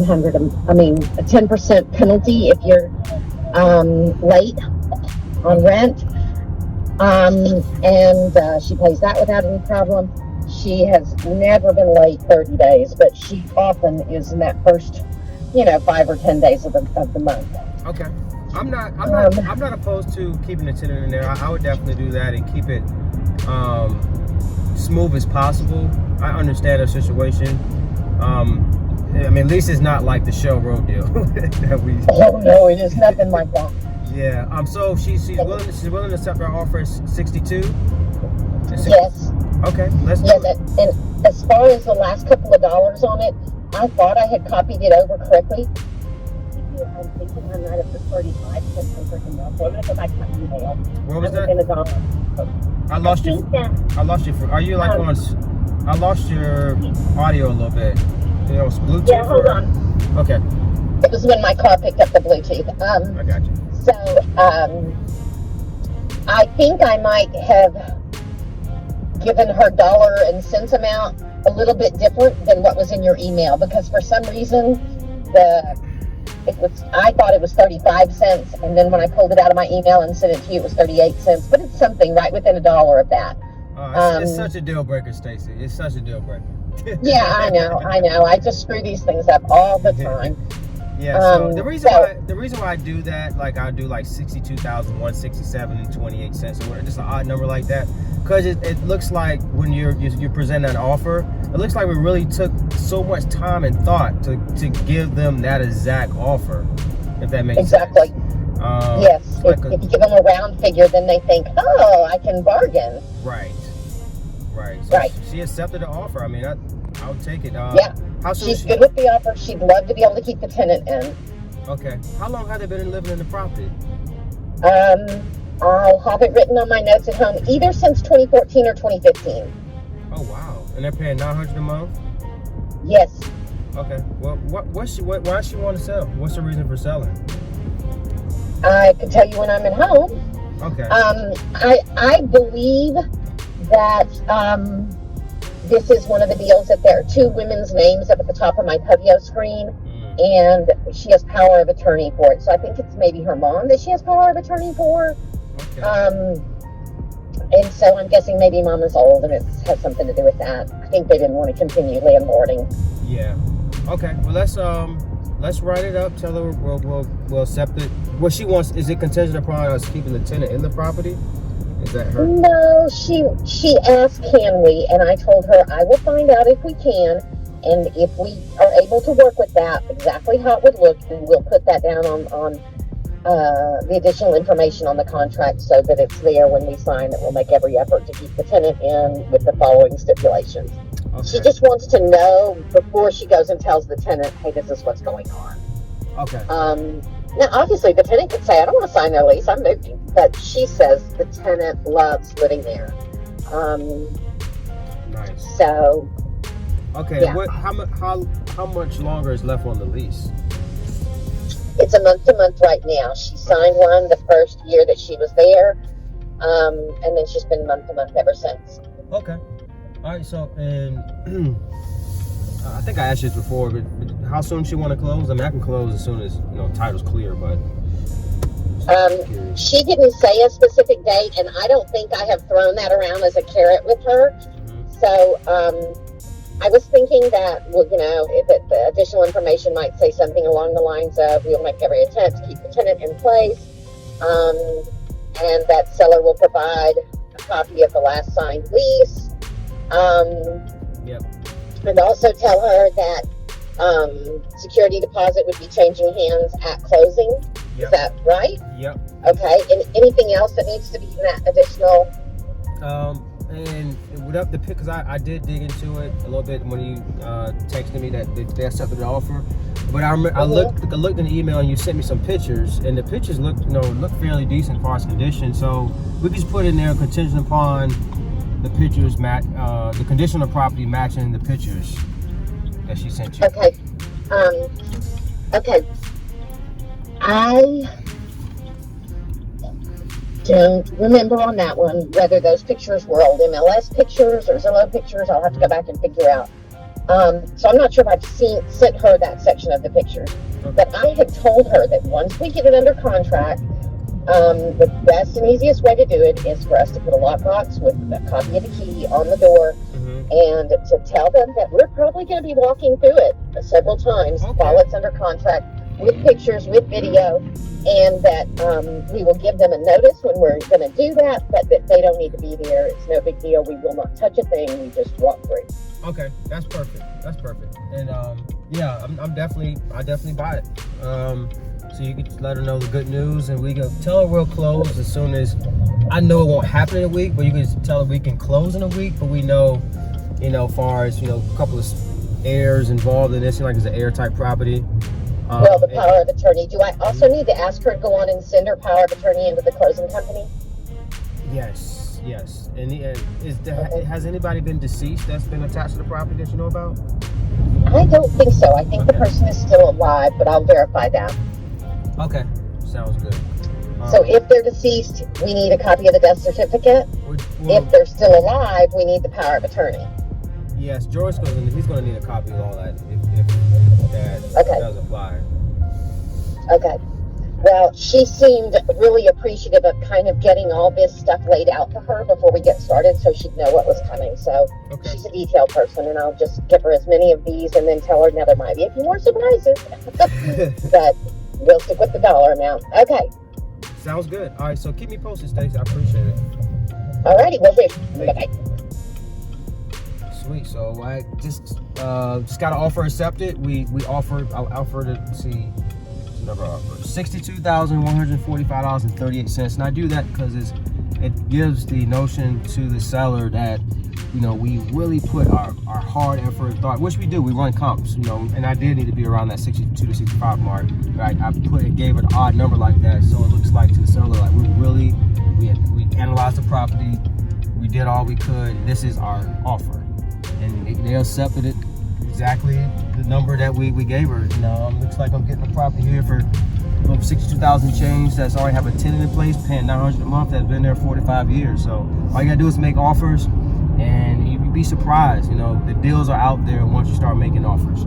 $1,500. A 10% penalty if you're late on rent. And she pays that without any problem. She has never been late 30 days, but she often is in that first, 5 or 10 days of the month. Okay. I'm not opposed to keeping the tenant in there. I would definitely do that and keep it smooth as possible. I understand her situation. At least it's not like the show road deal that we. Oh no, it is nothing like that. Yeah. So she's willing to accept our offer at 62. Yes. Okay. Let's do it. And as far as the last couple of dollars on it, I thought I had copied it over correctly. I'm thinking I might have put 35 cents on freaking milk. I'm gonna go back to my email. What was that? I lost you. Are you like on? I lost your audio a little bit. It's Bluetooth. Yeah, hold on. Okay. It was when my car picked up the Bluetooth. I got you. So, I think I might have given her dollar and cents amount a little bit different than what was in your email, because for some reason I thought it was 35 cents, and then when I pulled it out of my email and sent it to you, it was 38 cents. But it's something right within $1 of that. It's such a deal breaker, Stacy. It's such a deal breaker. Yeah, I know. I just screw these things up all the time. Yeah. So the reason why I do that, like I do like 62,167 and 28 cents, or just an odd number like that, because it looks like when you're presenting an offer, it looks like we really took so much time and thought to give them that exact offer, if that makes sense. Exactly. Yes. If you give them a round figure, then they think, oh, I can bargain. Right. So right. She accepted the offer. I would take it. Yeah. She's good with the offer. She'd love to be able to keep the tenant in. Okay. How long have they been living in the property? I'll have it written on my notes at home, either since 2014 or 2015. Oh wow! And they're paying $900 a month. Yes. Okay. Well, why does she want to sell? What's the reason for selling? I can tell you when I'm at home. Okay. I believe that this is one of the deals that there are two women's names up at the top of my Pubio screen, and she has power of attorney for it. So I think it's maybe her mom that she has power of attorney for. Okay. And so I'm guessing maybe mom is old and it has something to do with that. I think they didn't want to continue landlording. Yeah. Okay. Well, let's write it up. Tell her we'll accept it. What she wants, is it contingent upon us keeping the tenant in the property? Is that her? No, she asked, can we? And I told her I will find out if we can, and if we are able to work with that, exactly how it would look, and we'll put that down on the additional information on the contract so that it's there when we sign, that we'll make every effort to keep the tenant in with the following stipulations. Okay. She just wants to know before she goes and tells the tenant, hey, this is what's going on. Okay. Now, obviously, the tenant could say, I don't want to sign their lease, I'm moving. But she says the tenant loves living there. Nice. So. Okay. Yeah. How much longer is left on the lease? It's a month-to-month right now. She signed one the first year that she was there, and then she's been month-to-month ever since. Okay. All right. So, and I think I asked you this before, but how soon she want to close? I can close as soon as title's clear, but. She didn't say a specific date, and I don't think I have thrown that around as a carrot with her. Mm-hmm. So, I was thinking that, that the additional information might say something along the lines of, we'll make every attempt to keep the tenant in place, and that seller will provide a copy of the last signed lease. Yep. And also tell her that security deposit would be changing hands at closing. Yep. Is that right? Yep. Okay. And anything else that needs to be in that additional? And it would have to pick, because I did dig into it a little bit when you texted me that they accepted the offer. But I looked in the email and you sent me some pictures, and the pictures look fairly decent as far as condition. So we just put in there contingent upon the pictures the condition of the property matching the pictures that she sent you. Okay. Okay. I don't remember on that one whether those pictures were old MLS pictures or Zillow pictures. I'll have to go back and figure out. So I'm not sure if I've sent her that section of the pictures. But I had told her that once we get it under contract, the best and easiest way to do it is for us to put a lockbox with a copy of the key on the door, and to tell them that we're probably going to be walking through it several times while it's under contract, with pictures, with video, and that we will give them a notice when we're going to do that, but that they don't need to be there. It's no big deal. We will not touch a thing. We just walk through. Okay, that's perfect. That's perfect. And yeah, I definitely buy it. So you can let her know the good news, and we can tell her we'll close as soon as. I know it won't happen in a week, but you can just tell her we can close in a week. But we know, far as a couple of heirs involved in this, like it's an heir type property. Well, the power of attorney. Do I also need to ask her to go on and send her power of attorney into the closing company? Yes. And has anybody been deceased that's been attached to the property that you know about? I don't think so. I think the person is still alive, but I'll verify that. Okay, sounds good. So if they're deceased, we need a copy of the death certificate. If they're still alive, we need the power of attorney. Yes, George he's going to need a copy of all that if that does apply. Okay. Well, she seemed really appreciative of kind of getting all this stuff laid out to her before we get started, so she'd know what was coming. So she's a detailed person, and I'll just give her as many of these and then tell her now there might be a few more surprises. But we'll stick with the dollar amount. Okay. Sounds good. All right, so keep me posted, Stacey. I appreciate it. All righty, will do. Bye-bye. Sweet. So I just got an offer accepted. I offered to see another offer, $62,145.38, and I do that because it gives the notion to the seller that we really put our hard effort and thought, which we do. We run comps, and I did need to be around that 62 to 65 mark. Right? I gave an odd number like that, so it looks like to the seller like we analyzed the property, we did all we could. This is our offer, and they accepted it exactly the number that we gave her. Looks like I'm getting the property here for $62,000 change. That's already have a tenant in place, paying $900 a month. That's been there 45 years. So all you gotta do is make offers, and you'd be surprised. The deals are out there once you start making offers.